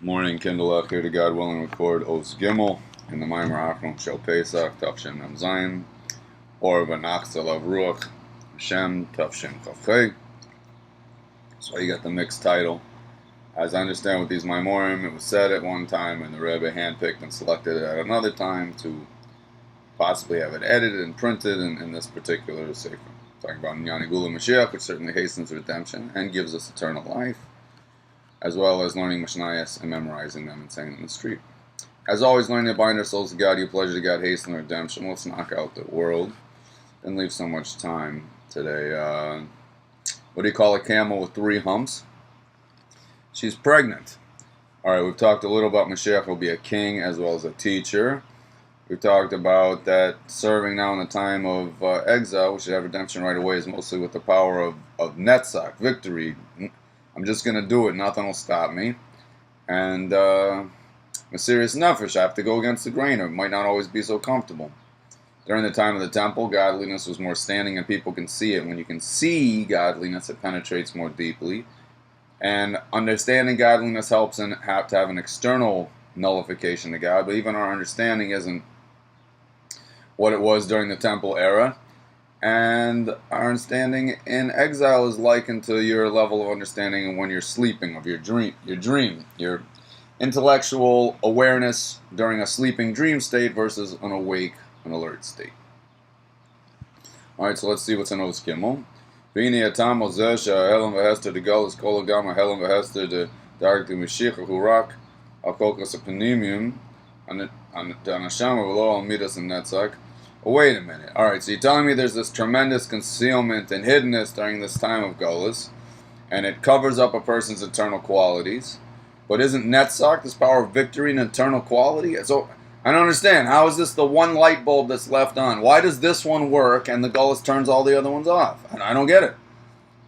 Morning, Kindle up here to God willing record Os Gimel in the Maimer Acharon Shel Pesach Tuf Shin or Vanachzel of Ruach Hashem Tuf Shin. So you got the mixed title. As I understand with these Maimorim, it was said at one time and the Rebbe handpicked and selected it at another time to possibly have it edited and printed in this particular sefer. Talking about Nyani Gula Mashiach, which certainly hastens redemption and gives us eternal life, as well as learning Mishnayos and memorizing them and saying them in the street. As always, learning to bind our souls to God, you pleasure to God, hasten redemption. Let's knock out the world and leave so much time today. What do you call a camel with 3 humps? She's pregnant. Alright, we've talked a little about Mashiach will be a king as well as a teacher. We've talked about that serving now in the time of exile, we should have redemption right away, is mostly with the power of Netzach, victory. I'm just going to do it. Nothing will stop me. And a serious nefesh. I have to go against the grain. It might not always be so comfortable. During the time of the temple, godliness was more standing and people can see it. When you can see godliness, it penetrates more deeply. And understanding godliness helps in have to have an external nullification to God. But even our understanding isn't what it was during the temple era. And our understanding in exile is likened to your level of understanding when you're sleeping, of your dream, your intellectual awareness during a sleeping dream state versus an awake, an alert state. Alright, so let's see what's in Os Gimel. V'ini atam ozeh she'helam v'hester degalus kol hagam ha'helam v'hester de'darek de'meshich hurak al kolkas ha'panimium anasham v'lo al midas and netzach. Oh, wait a minute. Alright, so you're telling me there's this tremendous concealment and hiddenness during this time of Golus, and it covers up a person's eternal qualities. But isn't Netzach, this power of victory, an eternal quality? So, I don't understand. How is this the one light bulb that's left on? Why does this one work and the Golus turns all the other ones off? And I don't get it.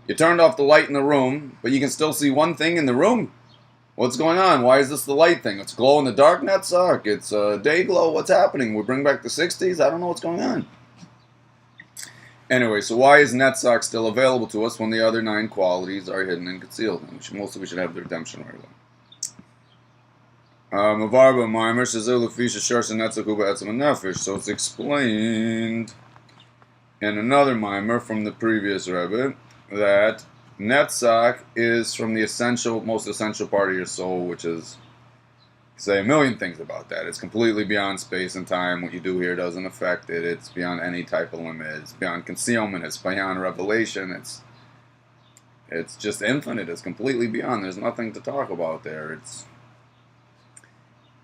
You turned off the light in the room, but you can still see one thing in the room? What's going on? Why is this the light thing? It's glow in the dark Netzach. It's day glow. What's happening? We bring back the 60s? I don't know what's going on. Anyway, so why is Netzach still available to us when the other 9 qualities are hidden and concealed? Mostly we should have the redemption right away. So it's explained in another mimer from the previous Rebbe that Netzach is from the most essential part of your soul, which is, say a million things about that. It's completely beyond space and time. What you do here doesn't affect it. It's beyond any type of limit. It's beyond concealment. It's beyond revelation. It's just infinite. It's completely beyond. There's nothing to talk about there. It's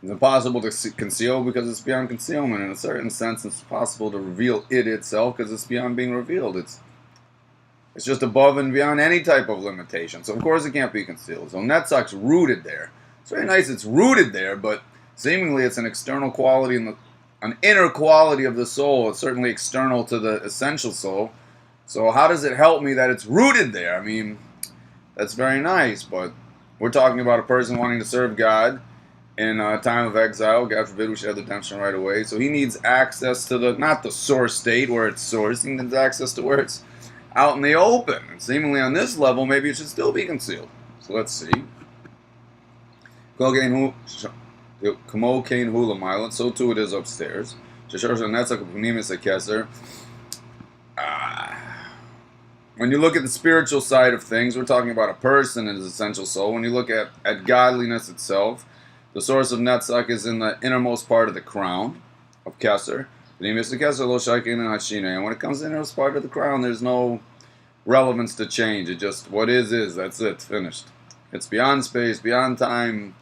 impossible to conceal because it's beyond concealment. In a certain sense, it's possible to reveal it itself because it's beyond being revealed. It's just above and beyond any type of limitation. So, of course, it can't be concealed. So, Netzach's rooted there. It's very nice it's rooted there, but seemingly it's an external quality, an inner quality of the soul. It's certainly external to the essential soul. So, how does it help me that it's rooted there? I mean, that's very nice, but we're talking about a person wanting to serve God in a time of exile. God forbid we should have the redemption right away. So, he needs access to not the source state where it's sourced. He needs access to where it's out in the open. And seemingly on this level, maybe it should still be concealed. So let's see. So too it is upstairs. When you look at the spiritual side of things, we're talking about a person and his essential soul. When you look at godliness itself, the source of Netzach is in the innermost part of the crown of Keser. And when it comes to the innermost part of the crown, there's no relevance to change. It just, what is, that's it, finished. It's beyond space, beyond time.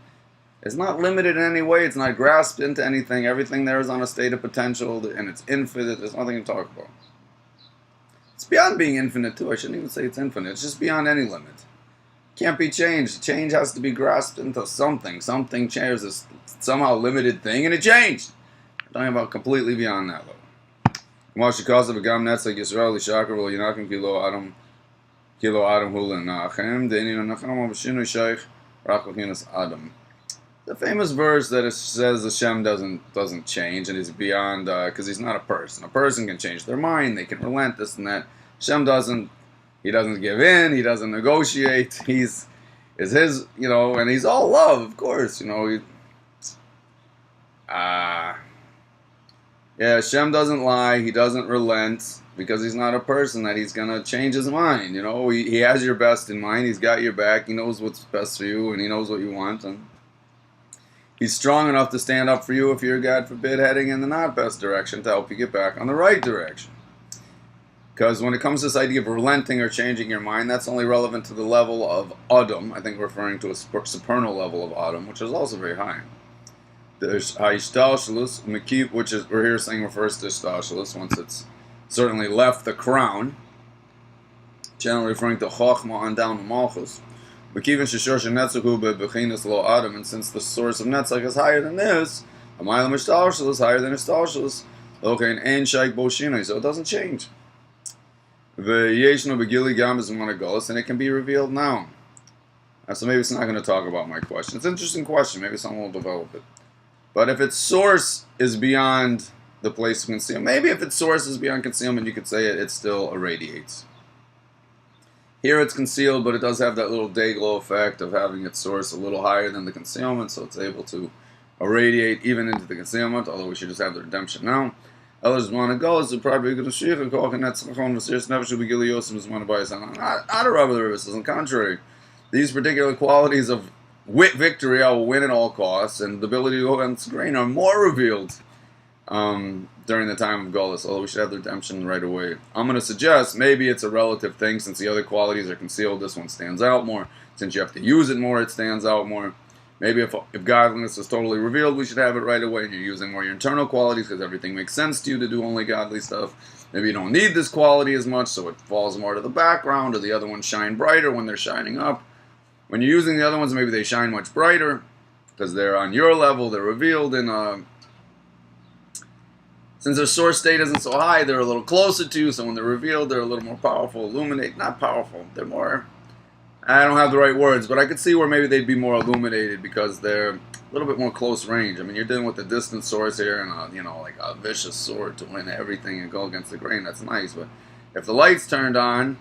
It's not limited in any way. It's not grasped into anything. Everything there is on a state of potential, and it's infinite. There's nothing to talk about. It's beyond being infinite, too. I shouldn't even say it's infinite. It's just beyond any limit. Can't be changed. Change has to be grasped into something. Something changes this somehow limited thing, and it changed. Talking about completely beyond that level. The famous verse that it says Hashem doesn't change and is beyond, because he's not a person. A person can change their mind, they can relent, this and that. Hashem doesn't. He doesn't give in. He doesn't negotiate. is his, and he's all love, of course, yeah, Hashem doesn't lie, he doesn't relent, because he's not a person that he's going to change his mind, he has your best in mind, he's got your back, he knows what's best for you, and he knows what you want, and he's strong enough to stand up for you if you're, God forbid, heading in the not best direction to help you get back on the right direction. Because when it comes to this idea of relenting or changing your mind, that's only relevant to the level of Adam. I think referring to a supernal level of Adam, which is also very high. There's Ha'ishtalshalus, Mekib, which is, we're here saying refers to Ishtalshalus, once it's certainly left the crown. Generally referring to Chochmah on down to Malchus. Mekibin Sheshorsh Netzahu be'bechinas lo Adam, and since the source of Netzach is higher than this, Amaylam Ishtalshalus is higher than Ishtalshalus. Okay, and Ein Shaik Boshinai, so it doesn't change. And it can be revealed now. So maybe it's not going to talk about my question. It's an interesting question. Maybe someone will develop it. But if its source is beyond the place of concealment, maybe if its source is beyond concealment, you could say it still irradiates. Here it's concealed, but it does have that little day glow effect of having its source a little higher than the concealment, so it's able to irradiate even into the concealment, although we should just have the redemption now. Others want to go, so probably going to shich and call and that's never should be Gili Yosem is want to buy something. Not a rubber the rivers, on the contrary. These particular qualities of victory, I will win at all costs, and the ability to go against the grain are more revealed during the time of Golus, although we should have the redemption right away. I'm going to suggest maybe it's a relative thing, since the other qualities are concealed, this one stands out more. Since you have to use it more, it stands out more. Maybe if godliness is totally revealed, we should have it right away, and you're using more your internal qualities because everything makes sense to you to do only godly stuff. Maybe you don't need this quality as much, so it falls more to the background, or the other ones shine brighter when they're shining up. When you're using the other ones, maybe they shine much brighter because they're on your level, they're revealed in since their source state isn't so high, they're a little closer to you, so when they're revealed, they're a little more powerful, illuminate, not powerful, they're more, I don't have the right words, but I could see where maybe they'd be more illuminated because they're a little bit more close range. I mean, you're dealing with a distant source here and like a vicious sword to win everything and go against the grain, that's nice, but if the light's turned on,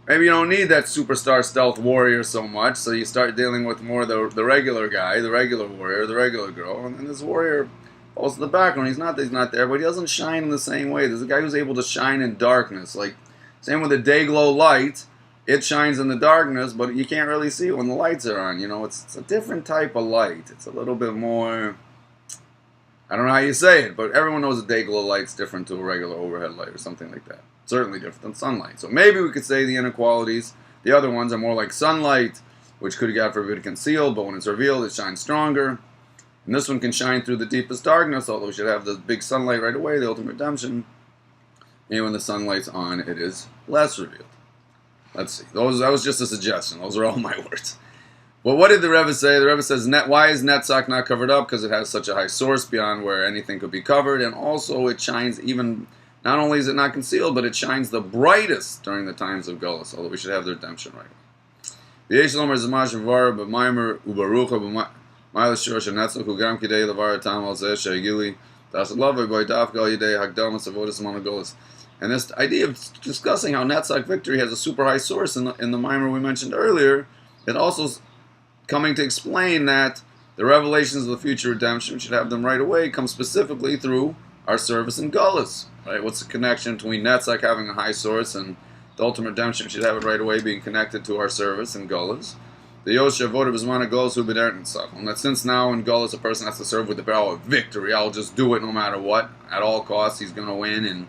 maybe you don't need that superstar stealth warrior so much, so you start dealing with more the regular guy, the regular warrior, the regular girl, and then this warrior falls to the background. He's not there, but he doesn't shine in the same way. There's a guy who's able to shine in darkness. Like, same with the day glow light, it shines in the darkness, but you can't really see it when the lights are on. It's a different type of light. It's a little bit more, I don't know how you say it, but everyone knows a day glow light's different to a regular overhead light or something like that. Certainly different than sunlight. So maybe we could say the inner qualities, the other ones are more like sunlight, which could, God forbid, conceal, but when it's revealed, it shines stronger. And this one can shine through the deepest darkness, although we should have the big sunlight right away, the ultimate redemption. And when the sunlight's on, it is less revealed. Let's see. That was just a suggestion. Those are all my words. Well, what did the Rebbe say? The Rebbe says, why is Netzach not covered up? Because it has such a high source beyond where anything could be covered, and also it shines even, not only is it not concealed, but it shines the brightest during the times of Golus, although we should have the redemption right. This and this idea of discussing how Netzach victory has a super high source in the Mimer we mentioned earlier, it also is coming to explain that the revelations of the future redemption, we should have them right away, come specifically through our service in Gullus. Right? What's the connection between Netzach having a high source and the ultimate redemption? We should have it right away being connected to our service in Gullus. The Yosha voted as one of Gullus who b'dert and stuff. And that since now in Gullus a person has to serve with the power of victory, I'll just do it no matter what. At all costs, he's going to win and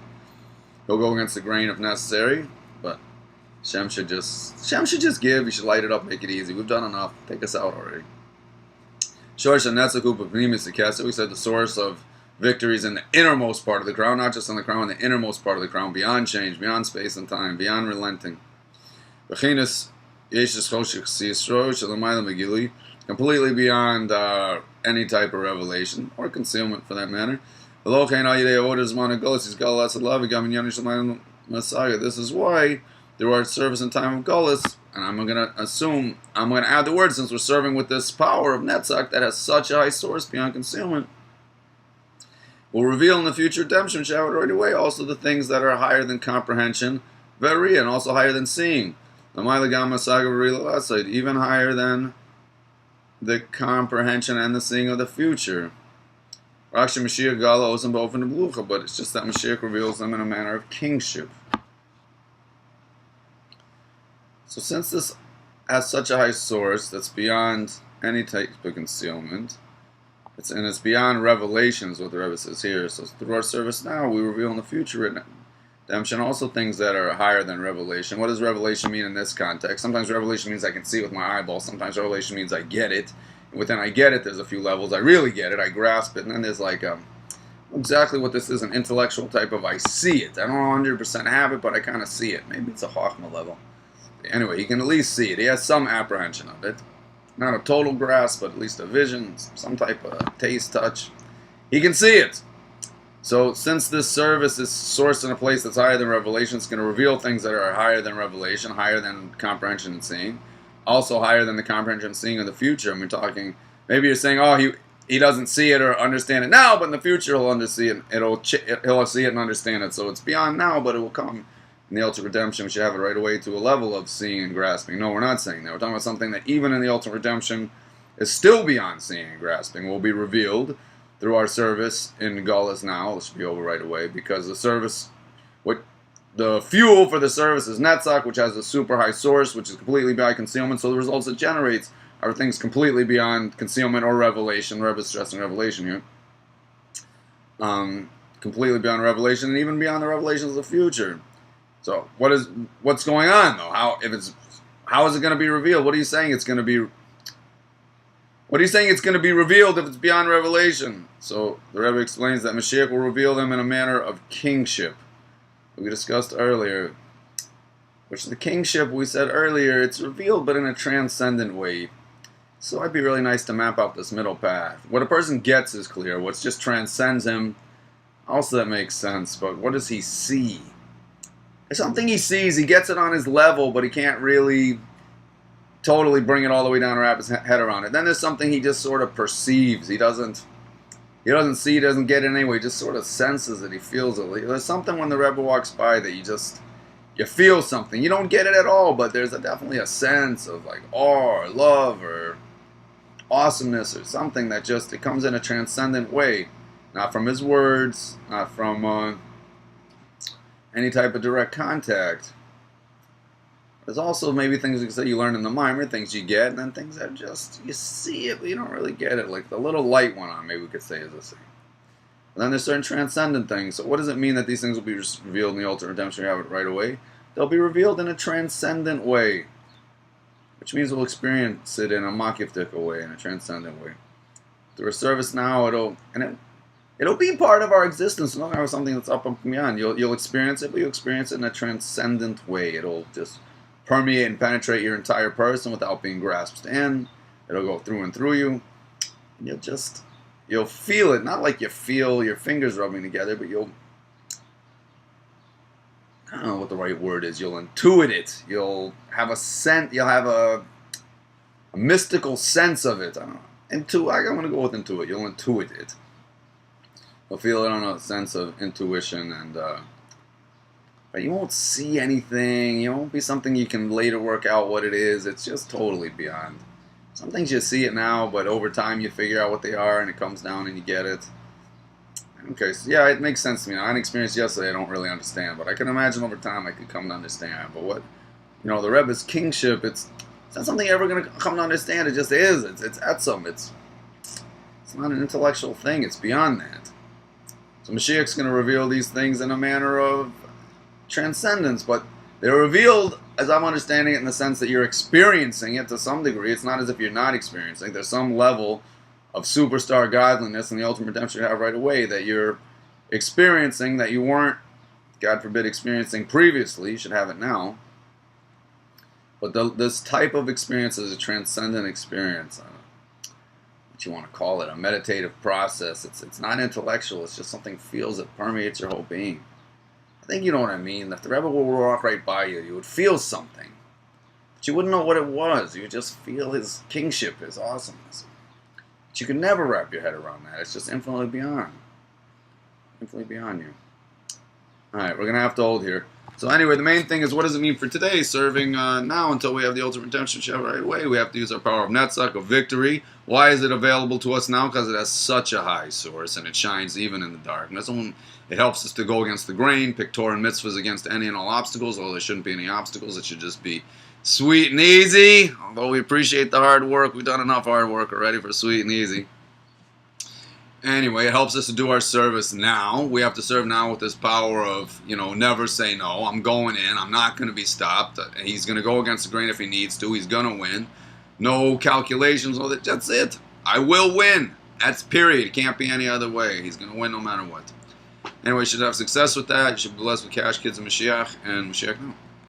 he'll go against the grain if necessary. But Shem should just give. He should light it up, make it easy. We've done enough. Take us out already. Shorsh and Netzaku b'pnimis the we said the source of victory is in the innermost part of the crown, not just on the crown, the innermost part of the crown, beyond change, beyond space and time, beyond relenting. Completely beyond any type of revelation or concealment for that matter. This is why through our service in time of Gullus, and I'm going to add the word, since we're serving with this power of Netzach that has such a high source beyond concealment, will reveal in the future redemption, shall it right away, also the things that are higher than comprehension, very, and also higher than seeing. Even higher than the comprehension and the seeing of the future. But it's just that Mashiach reveals them in a manner of kingship. So since this has such a high source that's beyond any type of concealment, it's beyond revelations, what the Rebbe says here. So through our service now, we reveal in the future redemption also things that are higher than revelation. What does revelation mean in this context? Sometimes revelation means I can see it with my eyeballs. Sometimes revelation means I get it. And within I get it, there's a few levels. I really get it. I grasp it. And then there's like exactly what this is, an intellectual type of I see it. I don't 100% have it, but I kind of see it. Maybe it's a Chachma level. Anyway, he can at least see it. He has some apprehension of it. Not a total grasp, but at least a vision, some type of taste, touch. He can see it. So since this service is sourced in a place that's higher than revelation, it's going to reveal things that are higher than revelation, higher than comprehension and seeing, also higher than the comprehension and seeing of the future. And we're talking, maybe you're saying, oh, he doesn't see it or understand it now, but in the future he'll see it. He'll see it and understand it. So it's beyond now, but it will come. In the ultimate redemption, we should have it right away to a level of seeing and grasping. No, we're not saying that. We're talking about something that even in the ultimate redemption is still beyond seeing and grasping. Will be revealed through our service in Gullus now. This should be over right away because the service, the fuel for the service is Netzach, which has a super high source, which is completely beyond concealment. So the results it generates are things completely beyond concealment or revelation. Rebbe is stressing revelation here. Completely beyond revelation and even beyond the revelations of the future. So what's going on though? How is it going to be revealed? What are you saying it's going to be? What are you saying it's going to be revealed if it's beyond revelation? So the Rebbe explains that Mashiach will reveal them in a manner of kingship. We discussed earlier, which the kingship we said earlier, it's revealed but in a transcendent way. So it'd be really nice to map out this middle path. What a person gets is clear. What just transcends him, also that makes sense. But what does he see? There's something he sees, he gets it on his level, but he can't really totally bring it all the way down or wrap his head around it. Then there's something he just sort of perceives. He doesn't see, he doesn't get it anyway, he just sort of senses it, he feels it. There's something when the Rebbe walks by that you feel something. You don't get it at all, but there's definitely a sense of like awe or love or awesomeness or something that just, it comes in a transcendent way. Not from his words, not from any type of direct contact. There's also maybe things you can say you learn in the mimer, things you get, and then things that just, you see it, but you don't really get it. Like the little light one on, maybe we could say is the same. And then there's certain transcendent things. So what does it mean that these things will be revealed in the ultimate redemption? We have it right away. They'll be revealed in a transcendent way, which means we'll experience it in a makiftika way, in a transcendent way. Through a service now, it'll be part of our existence. It's not have something that's up and beyond. You'll experience it, but you'll experience it in a transcendent way. It'll just permeate and penetrate your entire person without being grasped in. It'll go through and through you. And you'll feel it. Not like you feel your fingers rubbing together, but I don't know what the right word is. You'll intuit it. You'll have a sense. You'll have a mystical sense of it. I don't know. I'm going to go with intuit. You'll intuit it. You'll feel it on a sense of intuition, and but you won't see anything. It won't be something you can later work out what it is. It's just totally beyond. Some things you see it now, but over time you figure out what they are, and it comes down and you get it. Okay, so yeah, it makes sense to me. Now, I had an experience yesterday I don't really understand, but I can imagine over time I could come to understand. But the Rebbe's kingship, it's not something you're ever going to come to understand. It just is. It's etzem. It's not an intellectual thing. It's beyond that. So Mashiach's going to reveal these things in a manner of transcendence, but they're revealed, as I'm understanding it, in the sense that you're experiencing it to some degree. It's not as if you're not experiencing. There's some level of superstar godliness in the ultimate redemption you have right away that you're experiencing that you weren't, God forbid, experiencing previously. You should have it now. But this type of experience is a transcendent experience. What you want to call it, a meditative process. It's not intellectual. It's just something feels that permeates your whole being. I think you know what I mean. If the Rebbe will walk right by you, you would feel something, but you wouldn't know what it was. You would just feel his kingship, his awesomeness. But you could never wrap your head around that. It's just infinitely beyond you. All right, we're gonna have to hold here. So anyway, the main thing is, what does it mean for today? Serving now until we have the ultimate redemption right away. We have to use our power of Netzach, of victory. Why is it available to us now? Because it has such a high source, and it shines even in the darkness. It helps us to go against the grain, pick Torah and mitzvahs against any and all obstacles, although there shouldn't be any obstacles. It should just be sweet and easy. Although we appreciate the hard work, we've done enough hard work already for sweet and easy. Anyway, it helps us to do our service now. We have to serve now with this power of, never say no. I'm going in. I'm not going to be stopped. He's going to go against the grain if he needs to. He's going to win. No calculations. That's it. I will win. That's period. It can't be any other way. He's going to win no matter what. Anyway, you should have success with that. You should be blessed with cash, kids, and Mashiach now.